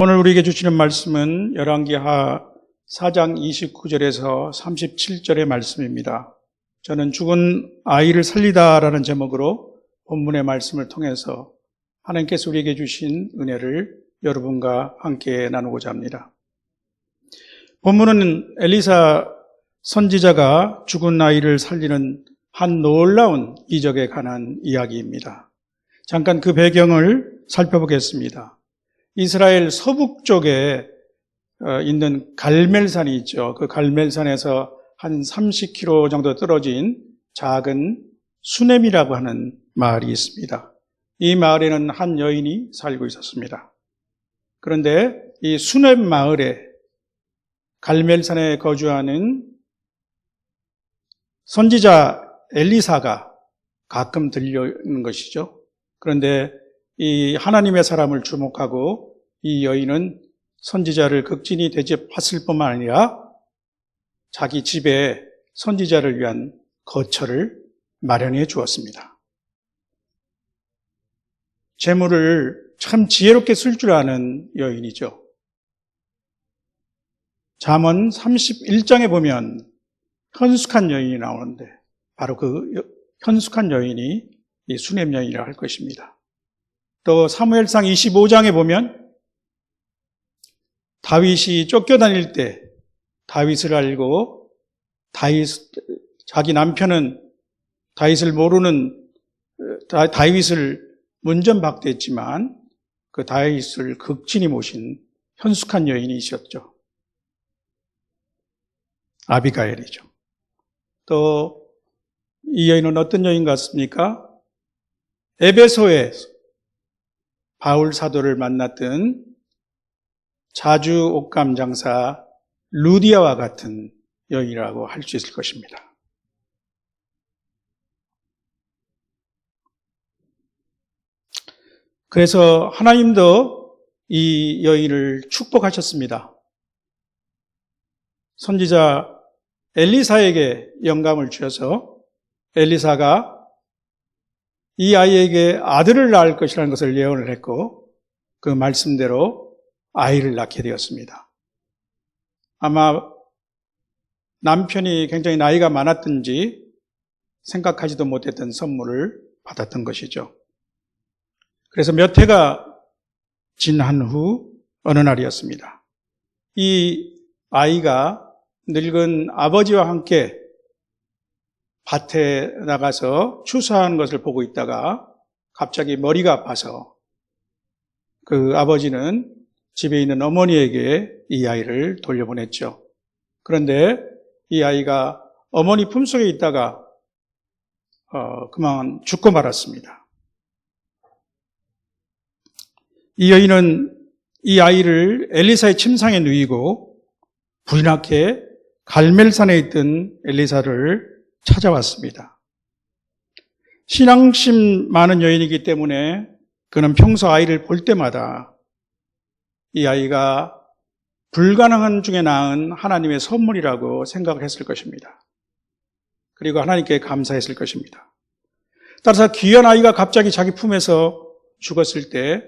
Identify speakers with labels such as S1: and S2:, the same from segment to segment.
S1: 오늘 우리에게 주시는 말씀은 열왕기하 4장 29절에서 37절의 말씀입니다. 저는 죽은 아이를 살리다라는 제목으로 본문의 말씀을 통해서 하나님께서 우리에게 주신 은혜를 여러분과 함께 나누고자 합니다. 본문은 엘리사 선지자가 죽은 아이를 살리는 한 놀라운 이적에 관한 이야기입니다. 잠깐 그 배경을 살펴보겠습니다. 이스라엘 서북쪽에 있는 갈멜산이 있죠. 그 갈멜산에서 한 30km 정도 떨어진 작은 수넴이라고 하는 마을이 있습니다. 이 마을에는 한 여인이 살고 있었습니다. 그런데 이 수넴 마을에 갈멜산에 거주하는 선지자 엘리사가 가끔 들려오는 것이죠. 그런데 이 하나님의 사람을 주목하고 이 여인은 선지자를 극진히 대접했을 뿐만 아니라 자기 집에 선지자를 위한 거처를 마련해 주었습니다. 재물을 참 지혜롭게 쓸 줄 아는 여인이죠. 잠언 31장에 보면 현숙한 여인이 나오는데 바로 그 현숙한 여인이 이 수넴 여인이라 할 것입니다. 또 사무엘상 25장에 보면 다윗이 쫓겨다닐 때 다윗을 알고 자기 남편은 다윗을 모르는 다윗을 문전박대했지만 그 다윗을 극진히 모신 현숙한 여인이셨죠. 아비가일이죠. 또 이 여인은 어떤 여인 같습니까? 에베소에 바울 사도를 만났던 자주 옷감 장사 루디아와 같은 여인이라고 할 수 있을 것입니다. 그래서 하나님도 이 여인을 축복하셨습니다. 선지자 엘리사에게 영감을 주셔서 엘리사가 이 아이에게 아들을 낳을 것이라는 것을 예언을 했고 그 말씀대로 아이를 낳게 되었습니다. 아마 남편이 굉장히 나이가 많았든지 생각하지도 못했던 선물을 받았던 것이죠. 그래서 몇 해가 지난 후 어느 날이었습니다. 이 아이가 늙은 아버지와 함께 밭에 나가서 추수하는 것을 보고 있다가 갑자기 머리가 아파서 그 아버지는 집에 있는 어머니에게 이 아이를 돌려보냈죠. 그런데 이 아이가 어머니 품속에 있다가 그만 죽고 말았습니다. 이 여인은 이 아이를 엘리사의 침상에 누이고 불이 나게 갈멜산에 있던 엘리사를 찾아왔습니다. 신앙심 많은 여인이기 때문에 그는 평소 아이를 볼 때마다 이 아이가 불가능한 중에 나은 하나님의 선물이라고 생각을 했을 것입니다. 그리고 하나님께 감사했을 것입니다. 따라서 귀한 아이가 갑자기 자기 품에서 죽었을 때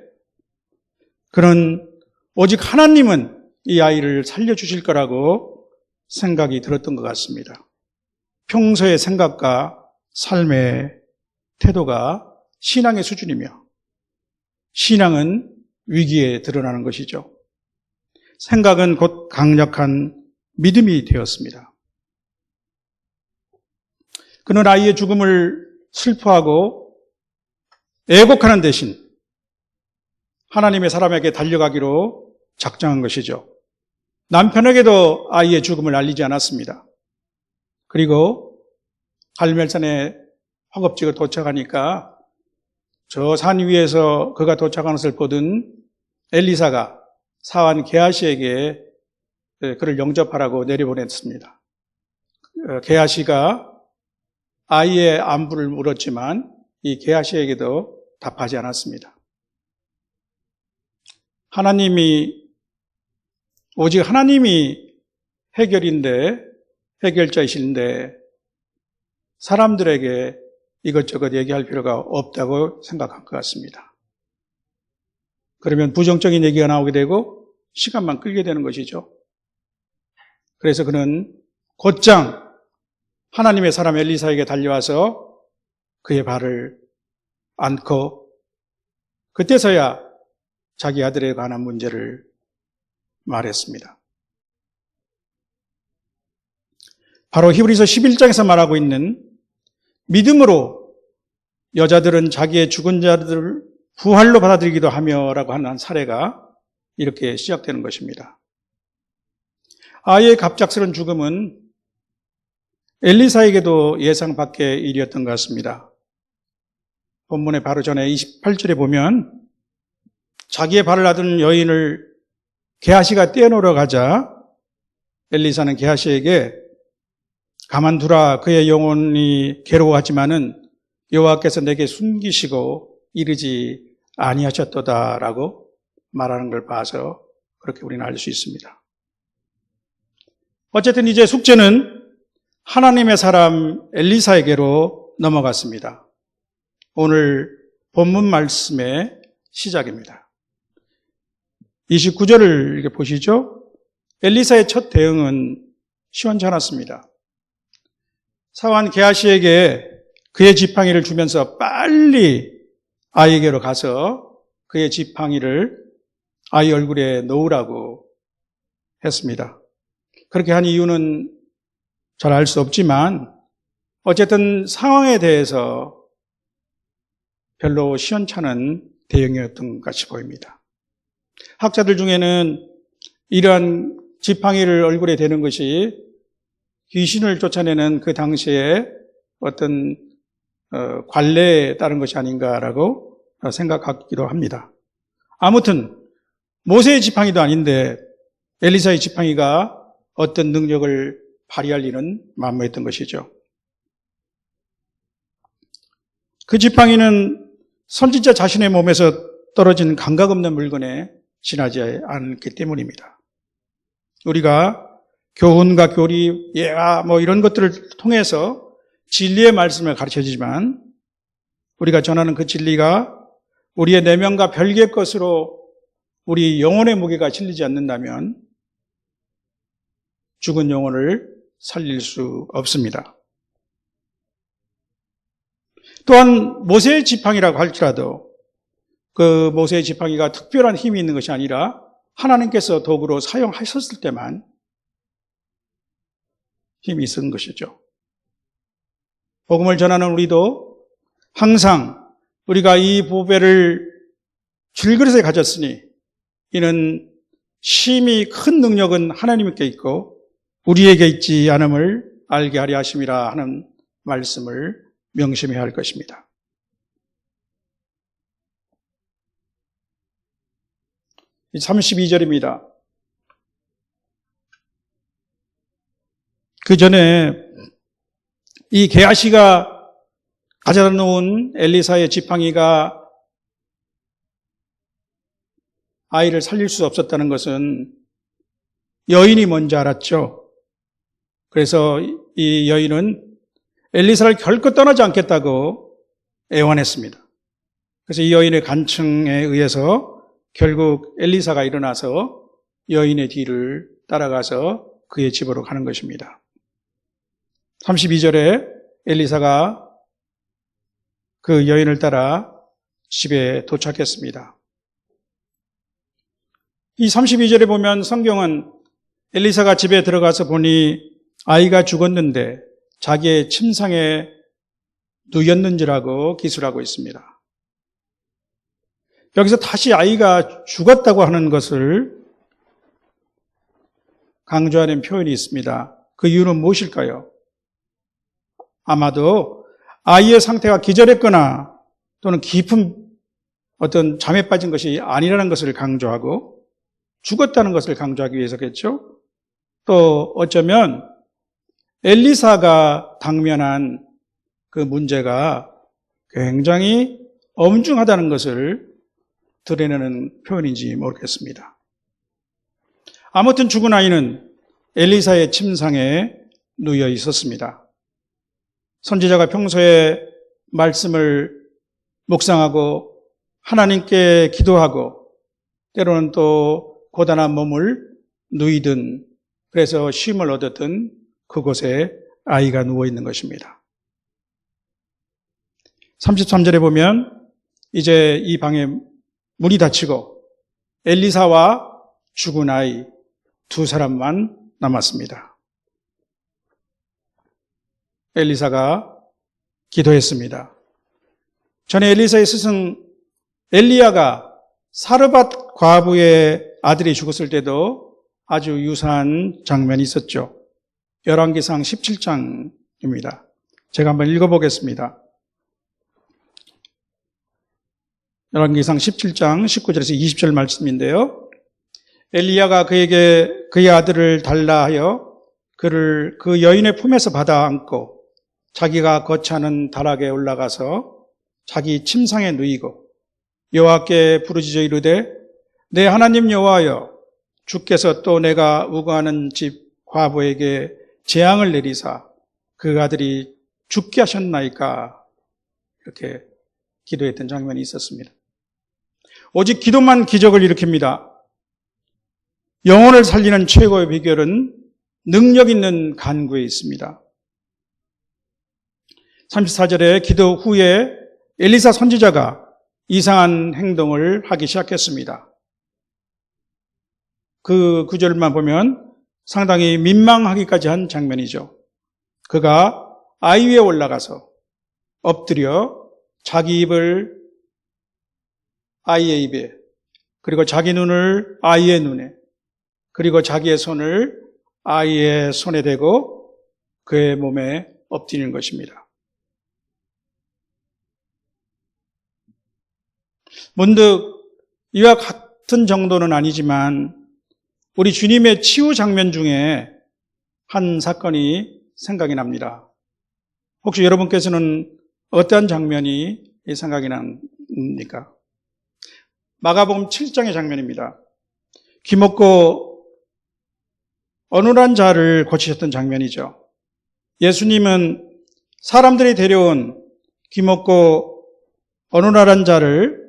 S1: 그는 오직 하나님은 이 아이를 살려주실 거라고 생각이 들었던 것 같습니다. 평소의 생각과 삶의 태도가 신앙의 수준이며 신앙은 위기에 드러나는 것이죠. 생각은 곧 강력한 믿음이 되었습니다. 그는 아이의 죽음을 슬퍼하고 애곡하는 대신 하나님의 사람에게 달려가기로 작정한 것이죠. 남편에게도 아이의 죽음을 알리지 않았습니다. 그리고 갈멜산에 허겁지겁 도착하니까 저 산 위에서 그가 도착하는 것을 보던 엘리사가 사환 게하시에게 그를 영접하라고 내려보냈습니다. 게하시가 아이의 안부를 물었지만 이 게하시에게도 답하지 않았습니다. 오직 하나님이 해결자이신데 사람들에게 이것저것 얘기할 필요가 없다고 생각한 것 같습니다. 그러면 부정적인 얘기가 나오게 되고 시간만 끌게 되는 것이죠. 그래서 그는 곧장 하나님의 사람 엘리사에게 달려와서 그의 발을 안고 그때서야 자기 아들에 관한 문제를 말했습니다. 바로 히브리서 11장에서 말하고 있는 믿음으로 여자들은 자기의 죽은 자들을 부활로 받아들이기도 하며라고 하는 사례가 이렇게 시작되는 것입니다. 아이의 갑작스런 죽음은 엘리사에게도 예상 밖의 일이었던 것 같습니다. 본문의 바로 전에 28절에 보면 자기의 발을 놔둔 여인을 게하시가 떼어놓으러 가자 엘리사는 게하시에게 가만두라, 그의 영혼이 괴로워하지만은 여호와께서 내게 숨기시고 이르지 아니하셨도다라고 말하는 걸 봐서 그렇게 우리는 알 수 있습니다. 어쨌든 이제 숙제는 하나님의 사람 엘리사에게로 넘어갔습니다. 오늘 본문 말씀의 시작입니다. 29절을 이렇게 보시죠. 엘리사의 첫 대응은 시원치 않았습니다. 사환 게하시에게 그의 지팡이를 주면서 빨리 아이에게로 가서 그의 지팡이를 아이 얼굴에 놓으라고 했습니다. 그렇게 한 이유는 잘 알 수 없지만 어쨌든 상황에 대해서 별로 시원찮은 대응이었던 것 같이 보입니다. 학자들 중에는 이러한 지팡이를 얼굴에 대는 것이 귀신을 쫓아내는 그 당시에 어떤 관례에 따른 것이 아닌가라고 생각하기도 합니다. 아무튼 모세의 지팡이도 아닌데 엘리사의 지팡이가 어떤 능력을 발휘할 리는 만무했던 것이죠. 그 지팡이는 선지자 자신의 몸에서 떨어진 감각 없는 물건에 지나지 않기 때문입니다. 우리가 교훈과 교리, 예화 이런 것들을 통해서 진리의 말씀을 가르쳐주지만 우리가 전하는 그 진리가 우리의 내면과 별개의 것으로 우리 영혼의 무게가 실리지 않는다면 죽은 영혼을 살릴 수 없습니다. 또한 모세의 지팡이라고 할지라도 그 모세의 지팡이가 특별한 힘이 있는 것이 아니라 하나님께서 도구로 사용하셨을 때만 힘이 있는 것이죠. 복음을 전하는 우리도 항상 우리가 이 보배를 질그릇에 가졌으니 이는 심히 큰 능력은 하나님께 있고 우리에게 있지 않음을 알게 하려 하심이라 하는 말씀을 명심해야 할 것입니다. 이 32절입니다. 그 전에 이 게하시가 가져다 놓은 엘리사의 지팡이가 아이를 살릴 수 없었다는 것은 여인이 먼저 알았죠. 그래서 이 여인은 엘리사를 결코 떠나지 않겠다고 애원했습니다. 그래서 이 여인의 간청에 의해서 결국 엘리사가 일어나서 여인의 뒤를 따라가서 그의 집으로 가는 것입니다. 32절에 엘리사가 그 여인을 따라 집에 도착했습니다. 이 32절에 보면 성경은 엘리사가 집에 들어가서 보니 아이가 죽었는데 자기의 침상에 누였는지라고 기술하고 있습니다. 여기서 다시 아이가 죽었다고 하는 것을 강조하는 표현이 있습니다. 그 이유는 무엇일까요? 아마도 아이의 상태가 기절했거나 또는 깊은 어떤 잠에 빠진 것이 아니라는 것을 강조하고 죽었다는 것을 강조하기 위해서겠죠. 또 어쩌면 엘리사가 당면한 그 문제가 굉장히 엄중하다는 것을 드러내는 표현인지 모르겠습니다. 아무튼 죽은 아이는 엘리사의 침상에 누워 있었습니다. 선지자가 평소에 말씀을 묵상하고 하나님께 기도하고 때로는 또 고단한 몸을 누이든 그래서 쉼을 얻었든 그곳에 아이가 누워 있는 것입니다. 33절에 보면 이제 이 방에 문이 닫히고 엘리사와 죽은 아이 두 사람만 남았습니다. 엘리사가 기도했습니다. 전에 엘리사의 스승 엘리야가 사르밧 과부의 아들이 죽었을 때도 아주 유사한 장면이 있었죠. 열왕기상 17장입니다. 제가 한번 읽어보겠습니다. 열왕기상 17장 19절에서 20절 말씀인데요. 엘리야가 그에게 그의 아들을 달라 하여 그를 그 여인의 품에서 받아 안고 자기가 거처하는 다락에 올라가서 자기 침상에 누이고 여호와께 부르짖어 이르되 내 하나님 여호와여 주께서 또 내가 우거하는 집 과부에게 재앙을 내리사 그 아들이 죽게 하셨나이까 이렇게 기도했던 장면이 있었습니다. 오직 기도만 기적을 일으킵니다. 영혼을 살리는 최고의 비결은 능력 있는 간구에 있습니다. 34절에 기도 후에 엘리사 선지자가 이상한 행동을 하기 시작했습니다. 그 구절만 보면 상당히 민망하기까지 한 장면이죠. 그가 아이 위에 올라가서 엎드려 자기 입을 아이의 입에, 그리고 자기 눈을 아이의 눈에, 그리고 자기의 손을 아이의 손에 대고 그의 몸에 엎드리는 것입니다. 문득 이와 같은 정도는 아니지만 우리 주님의 치유 장면 중에 한 사건이 생각이 납니다. 혹시 여러분께서는 어떠한 장면이 생각이 납니까? 마가복음 7장의 장면입니다. 귀먹고 어눌한 자를 고치셨던 장면이죠. 예수님은 사람들이 데려온 귀먹고 어눌한 자를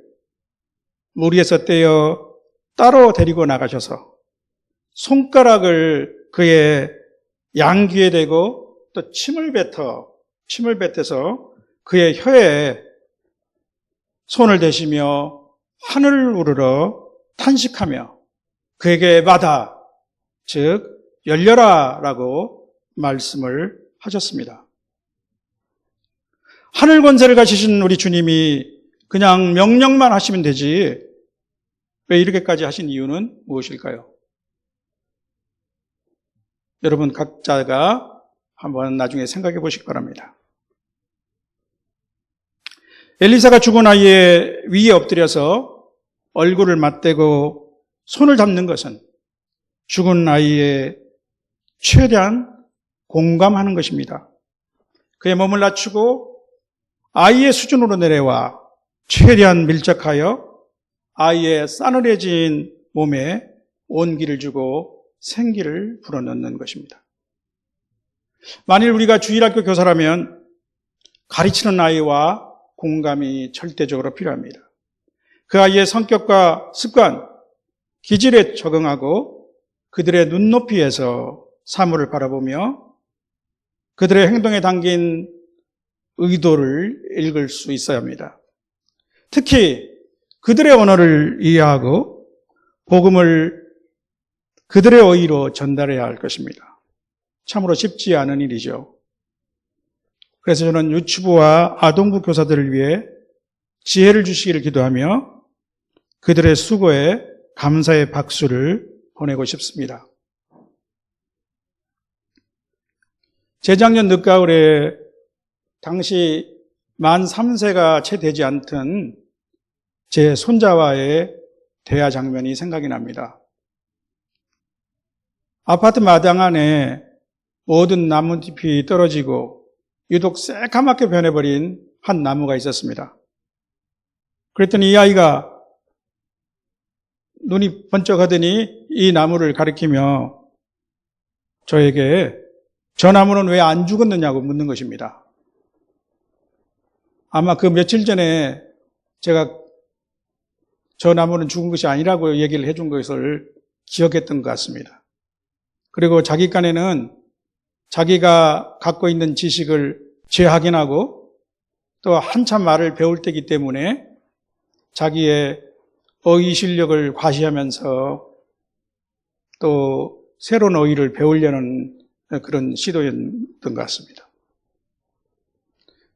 S1: 무리에서 떼어 따로 데리고 나가셔서 손가락을 그의 양귀에 대고 또 침을 뱉어서 그의 혀에 손을 대시며 하늘을 우러러 탄식하며 그에게 받아, 즉 열려라 라고 말씀을 하셨습니다. 하늘 권세를 가지신 우리 주님이 그냥 명령만 하시면 되지 왜 이렇게까지 하신 이유는 무엇일까요? 여러분 각자가 한번 나중에 생각해 보시기 바랍니다. 엘리사가 죽은 아이의 위에 엎드려서 얼굴을 맞대고 손을 잡는 것은 죽은 아이에 최대한 공감하는 것입니다. 그의 몸을 낮추고 아이의 수준으로 내려와 최대한 밀착하여 아이의 싸늘해진 몸에 온기를 주고 생기를 불어넣는 것입니다. 만일 우리가 주일학교 교사라면 가르치는 아이와 공감이 절대적으로 필요합니다. 그 아이의 성격과 습관, 기질에 적응하고 그들의 눈높이에서 사물을 바라보며 그들의 행동에 담긴 의도를 읽을 수 있어야 합니다. 특히 그들의 언어를 이해하고 복음을 그들의 어휘로 전달해야 할 것입니다. 참으로 쉽지 않은 일이죠. 그래서 저는 유치부와 아동부 교사들을 위해 지혜를 주시기를 기도하며 그들의 수고에 감사의 박수를 보내고 싶습니다. 재작년 늦가을에 당시 만 3세가 채 되지 않던 제 손자와의 대화 장면이 생각이 납니다. 아파트 마당 안에 모든 나뭇잎이 떨어지고 유독 새까맣게 변해버린 한 나무가 있었습니다. 그랬더니 이 아이가 눈이 번쩍하더니 이 나무를 가리키며 저에게 저 나무는 왜 안 죽었느냐고 묻는 것입니다. 아마 그 며칠 전에 제가 저 나무는 죽은 것이 아니라고 얘기를 해준 것을 기억했던 것 같습니다. 그리고 자기 간에는 자기가 갖고 있는 지식을 재확인하고 또 한참 말을 배울 때이기 때문에 자기의 어휘 실력을 과시하면서 또 새로운 어휘를 배우려는 그런 시도였던 것 같습니다.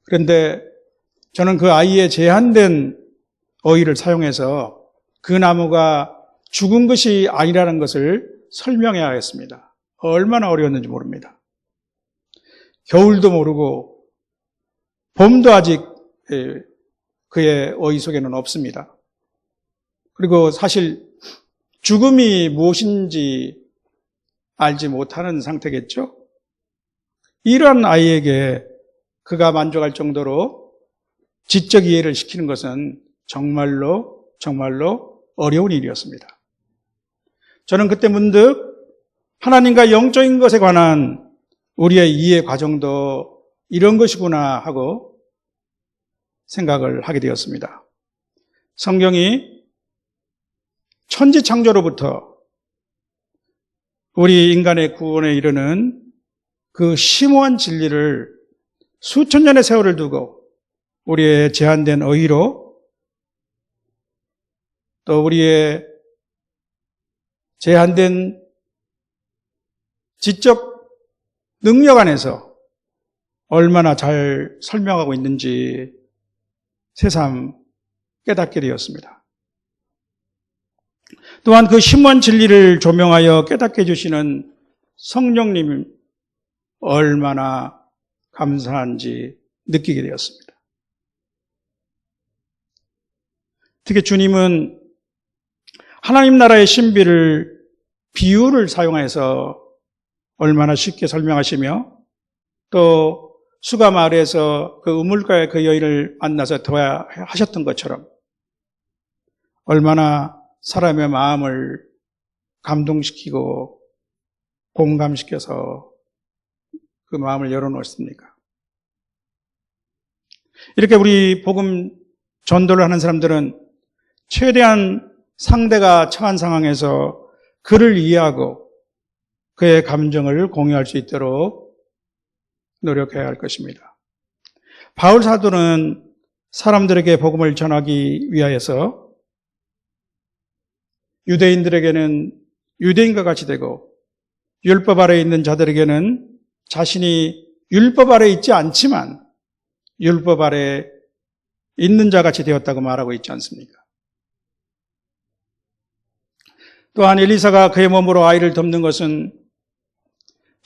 S1: 그런데 저는 그 아이의 제한된 어휘를 사용해서 그 나무가 죽은 것이 아니라는 것을 설명해야 하겠습니다. 얼마나 어려웠는지 모릅니다. 겨울도 모르고 봄도 아직 그의 어휘 속에는 없습니다. 그리고 사실 죽음이 무엇인지 알지 못하는 상태겠죠? 이런 아이에게 그가 만족할 정도로 지적 이해를 시키는 것은 정말로 어려운 일이었습니다. 저는 그때 문득 하나님과 영적인 것에 관한 우리의 이해 과정도 이런 것이구나 하고 생각을 하게 되었습니다. 성경이 천지 창조로부터 우리 인간의 구원에 이르는 그 심오한 진리를 수천 년의 세월을 두고 우리의 제한된 어휘로 또 우리의 제한된 지적 능력 안에서 얼마나 잘 설명하고 있는지 새삼 깨닫게 되었습니다. 또한 그 심오한 진리를 조명하여 깨닫게 해주시는 성령님 얼마나 감사한지 느끼게 되었습니다. 특히 주님은 하나님 나라의 신비를 비유를 사용해서 얼마나 쉽게 설명하시며 또 수가 마을에서 그 우물가의 그 여인을 만나서 대화하셨던 것처럼 얼마나 사람의 마음을 감동시키고 공감시켜서 그 마음을 열어놓습니까? 이렇게 우리 복음 전도를 하는 사람들은 최대한 상대가 처한 상황에서 그를 이해하고 그의 감정을 공유할 수 있도록 노력해야 할 것입니다. 바울 사도는 사람들에게 복음을 전하기 위하여서 유대인들에게는 유대인과 같이 되고 율법 아래에 있는 자들에게는 자신이 율법 아래에 있지 않지만 율법 아래에 있는 자 같이 되었다고 말하고 있지 않습니까? 또한 엘리사가 그의 몸으로 아이를 덮는 것은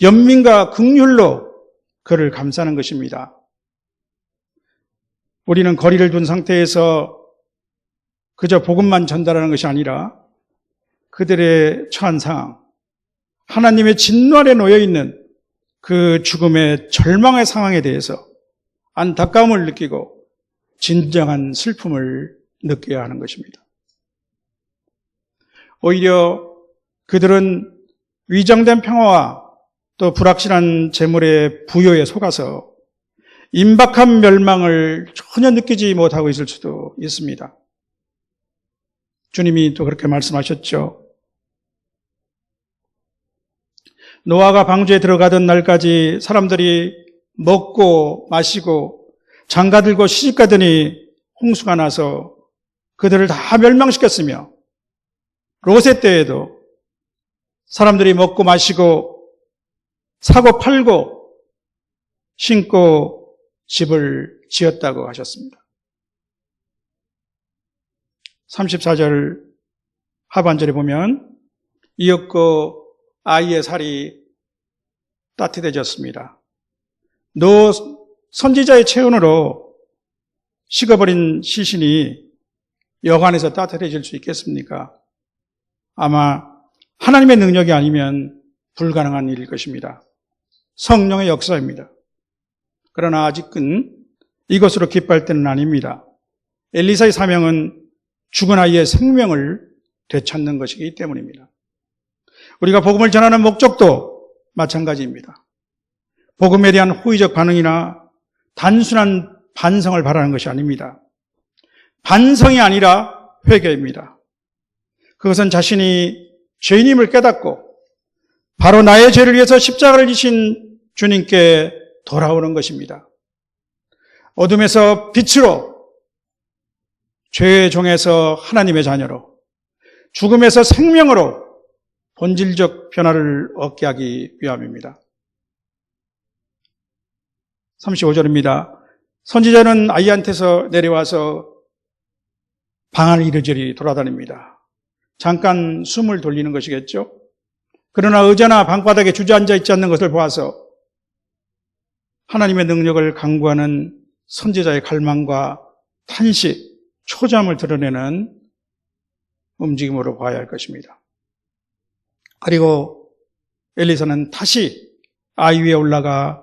S1: 연민과 긍휼로 그를 감싸는 것입니다. 우리는 거리를 둔 상태에서 그저 복음만 전달하는 것이 아니라 그들의 처한 상황, 하나님의 진노 아래 놓여 있는 그 죽음의 절망의 상황에 대해서 안타까움을 느끼고 진정한 슬픔을 느껴야 하는 것입니다. 오히려 그들은 위장된 평화와 또 불확실한 재물의 부여에 속아서 임박한 멸망을 전혀 느끼지 못하고 있을 수도 있습니다. 주님이 또 그렇게 말씀하셨죠. 노아가 방주에 들어가던 날까지 사람들이 먹고 마시고 장가들고 시집가더니 홍수가 나서 그들을 다 멸망시켰으며 롯의 때에도 사람들이 먹고 마시고 사고 팔고 신고 집을 지었다고 하셨습니다. 34절 하반절에 보면 이윽고 아이의 살이 따뜻해졌습니다. 노 선지자의 체온으로 식어버린 시신이 여간에서 따뜻해질 수 있겠습니까? 아마 하나님의 능력이 아니면 불가능한 일일 것입니다. 성령의 역사입니다. 그러나 아직은 이것으로 기뻐할 때는 아닙니다. 엘리사의 사명은 죽은 아이의 생명을 되찾는 것이기 때문입니다. 우리가 복음을 전하는 목적도 마찬가지입니다. 복음에 대한 호의적 반응이나 단순한 반성을 바라는 것이 아닙니다. 반성이 아니라 회개입니다. 그것은 자신이 죄인임을 깨닫고 바로 나의 죄를 위해서 십자가를 지신 주님께 돌아오는 것입니다. 어둠에서 빛으로, 죄의 종에서 하나님의 자녀로, 죽음에서 생명으로 본질적 변화를 얻게 하기 위함입니다. 35절입니다. 선지자는 아이한테서 내려와서 방을 이리저리 돌아다닙니다. 잠깐 숨을 돌리는 것이겠죠. 그러나 의자나 방바닥에 주저앉아 있지 않는 것을 보아서 하나님의 능력을 강구하는 선지자의 갈망과 탄식, 초잠을 드러내는 움직임으로 봐야 할 것입니다. 그리고 엘리사는 다시 아이 위에 올라가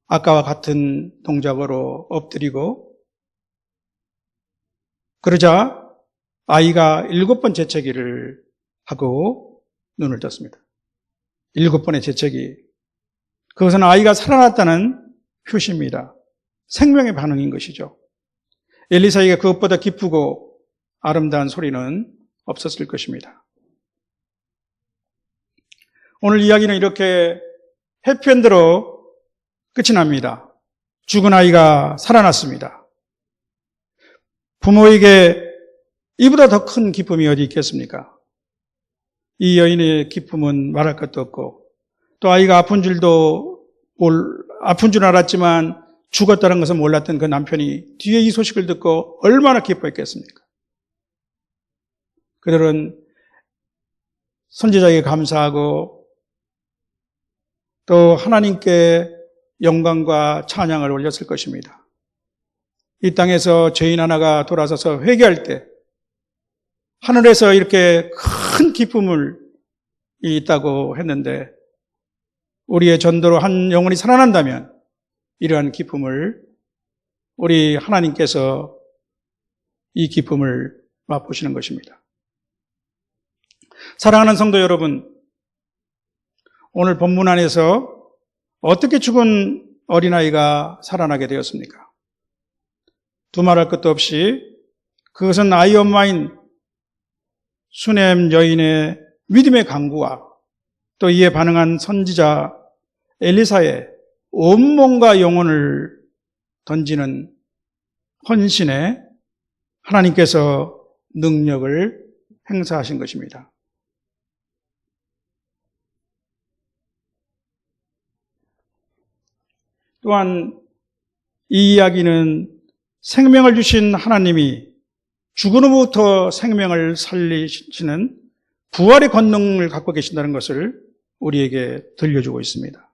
S1: 아까와 같은 동작으로 엎드리고, 그러자 아이가 7번 재채기를 하고 눈을 떴습니다. 7번의 재채기. 그것은 아이가 살아났다는 표시입니다. 생명의 반응인 것이죠. 엘리사에게 그것보다 기쁘고 아름다운 소리는 없었을 것입니다. 오늘 이야기는 이렇게 해피엔드로 끝이 납니다. 죽은 아이가 살아났습니다. 부모에게 이보다 더 큰 기쁨이 어디 있겠습니까? 이 여인의 기쁨은 말할 것도 없고, 또 아이가 아픈 줄 알았지만 죽었다는 것은 몰랐던 그 남편이 뒤에 이 소식을 듣고 얼마나 기뻐했겠습니까? 그들은 선지자에게 감사하고 또 하나님께 영광과 찬양을 올렸을 것입니다. 이 땅에서 죄인 하나가 돌아서서 회개할 때 하늘에서 이렇게 큰 기쁨을 있다고 했는데, 우리의 전도로 한 영혼이 살아난다면 이러한 기쁨을 우리 하나님께서 이 기쁨을 맛보시는 것입니다. 사랑하는 성도 여러분, 오늘 본문 안에서 어떻게 죽은 어린아이가 살아나게 되었습니까? 두말할 것도 없이 그것은 아이 엄마인 수넴 여인의 믿음의 강구와 또 이에 반응한 선지자 엘리사의 온몸과 영혼을 던지는 헌신에 하나님께서 능력을 행사하신 것입니다. 또한 이 이야기는 생명을 주신 하나님이 죽은 후부터 생명을 살리시는 부활의 권능을 갖고 계신다는 것을 우리에게 들려주고 있습니다.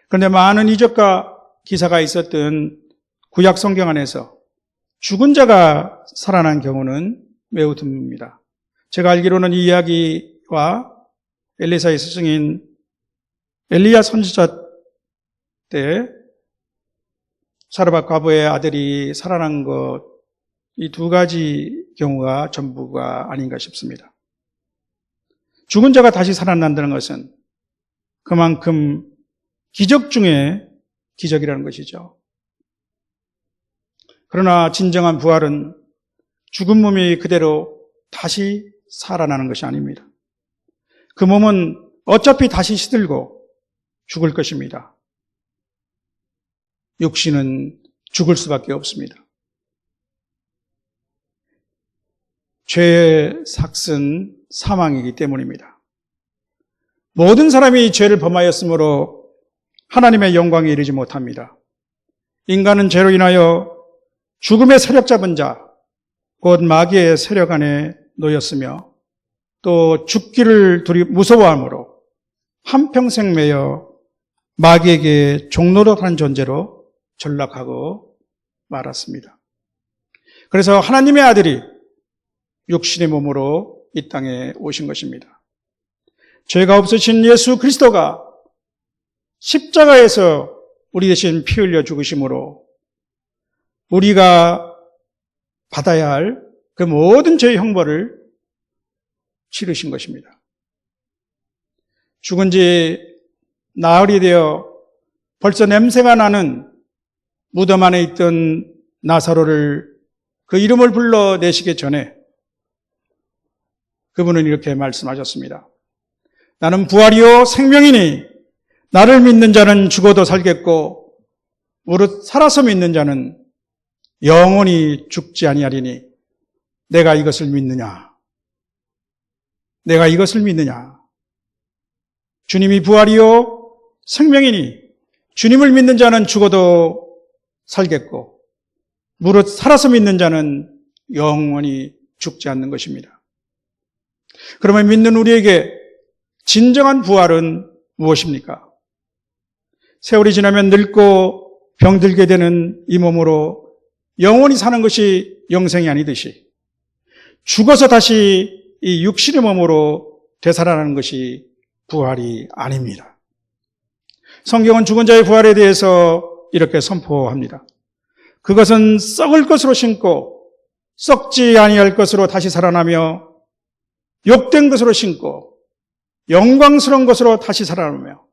S1: 그런데 많은 이적과 기사가 있었던 구약 성경 안에서 죽은 자가 살아난 경우는 매우 드뭅니다. 제가 알기로는 이 이야기와 엘리사의 스승인 엘리야 선지자 때 사르밧 과부의 아들이 살아난 것, 이 두 가지 경우가 전부가 아닌가 싶습니다. 죽은 자가 다시 살아난다는 것은 그만큼 기적 중에 기적이라는 것이죠. 그러나 진정한 부활은 죽은 몸이 그대로 다시 살아나는 것이 아닙니다. 그 몸은 어차피 다시 시들고 죽을 것입니다. 육신은 죽을 수밖에 없습니다. 죄의 삭은 사망이기 때문입니다. 모든 사람이 죄를 범하였으므로 하나님의 영광에 이르지 못합니다. 인간은 죄로 인하여 죽음의 세력 잡은 자, 곧 마귀의 세력 안에 놓였으며 또 죽기를 무서워함으로 한평생 매여 마귀에게 종노릇한 존재로 전락하고 말았습니다. 그래서 하나님의 아들이 육신의 몸으로 이 땅에 오신 것입니다. 죄가 없으신 예수 그리스도가 십자가에서 우리 대신 피 흘려 죽으심으로 우리가 받아야 할 그 모든 죄의 형벌을 치르신 것입니다. 죽은 지 나흘이 되어 벌써 냄새가 나는 무덤 안에 있던 나사로를 그 이름을 불러내시기 전에 그분은 이렇게 말씀하셨습니다. 나는 부활이요 생명이니 나를 믿는 자는 죽어도 살겠고 무릇 살아서 믿는 자는 영원히 죽지 아니하리니 내가 이것을 믿느냐? 내가 이것을 믿느냐? 주님이 부활이요 생명이니 주님을 믿는 자는 죽어도 살겠고 무릇 살아서 믿는 자는 영원히 죽지 않는 것입니다. 그러면 믿는 우리에게 진정한 부활은 무엇입니까? 세월이 지나면 늙고 병들게 되는 이 몸으로 영원히 사는 것이 영생이 아니듯이 죽어서 다시 이 육신의 몸으로 되살아나는 것이 부활이 아닙니다. 성경은 죽은 자의 부활에 대해서 이렇게 선포합니다. 그것은 썩을 것으로 신고 썩지 아니할 것으로 다시 살아나며 욕된 것으로 신고 영광스러운 것으로 다시 살아나며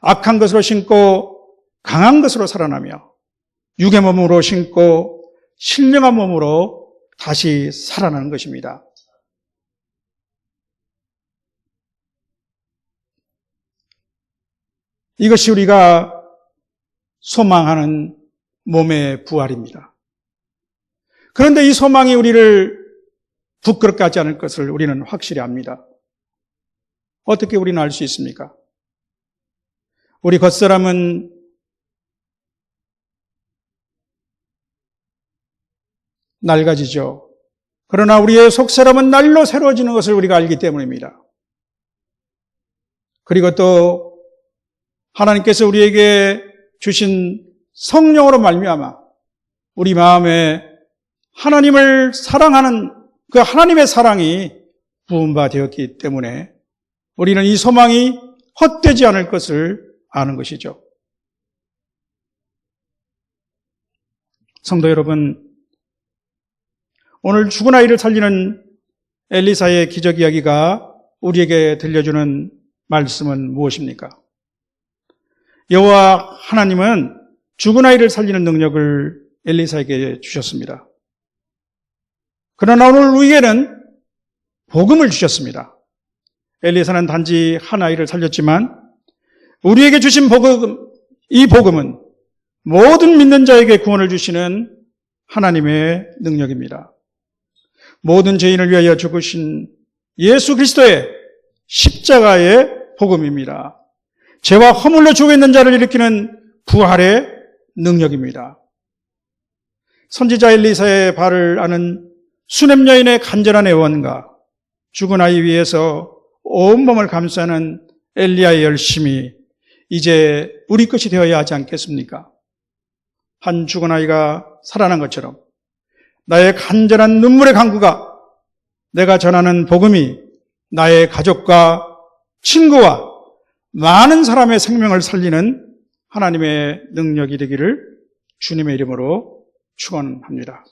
S1: 악한 것으로 신고 강한 것으로 살아나며 육의 몸으로 신고 신령한 몸으로 다시 살아나는 것입니다. 이것이 우리가 소망하는 몸의 부활입니다. 그런데 이 소망이 우리를 부끄럽게 하지 않을 것을 우리는 확실히 압니다. 어떻게 우리는 알 수 있습니까? 우리 겉사람은 낡아지죠. 그러나 우리의 속사람은 날로 새로워지는 것을 우리가 알기 때문입니다. 그리고 또 하나님께서 우리에게 주신 성령으로 말미암아 우리 마음에 하나님을 사랑하는 그 하나님의 사랑이 부음받았기 때문에 우리는 이 소망이 헛되지 않을 것을 아는 것이죠. 성도 여러분, 오늘 죽은 아이를 살리는 엘리사의 기적 이야기가 우리에게 들려주는 말씀은 무엇입니까? 여호와 하나님은 죽은 아이를 살리는 능력을 엘리사에게 주셨습니다. 그러나 오늘 우리에게는 복음을 주셨습니다. 엘리사는 단지 한 아이를 살렸지만 우리에게 주신 복음, 이 복음은 모든 믿는 자에게 구원을 주시는 하나님의 능력입니다. 모든 죄인을 위하여 죽으신 예수 그리스도의 십자가의 복음입니다. 죄와 허물로 죽어 있는 자를 일으키는 부활의 능력입니다. 선지자 엘리사의 발을 아는 수냄 여인의 간절한 애원과 죽은 아이 위에서 온몸을 감싸는 엘리야의 열심이 이제 우리 것이 되어야 하지 않겠습니까? 한 죽은 아이가 살아난 것처럼 나의 간절한 눈물의 강구가 내가 전하는 복음이 나의 가족과 친구와 많은 사람의 생명을 살리는 하나님의 능력이 되기를 주님의 이름으로 축원합니다.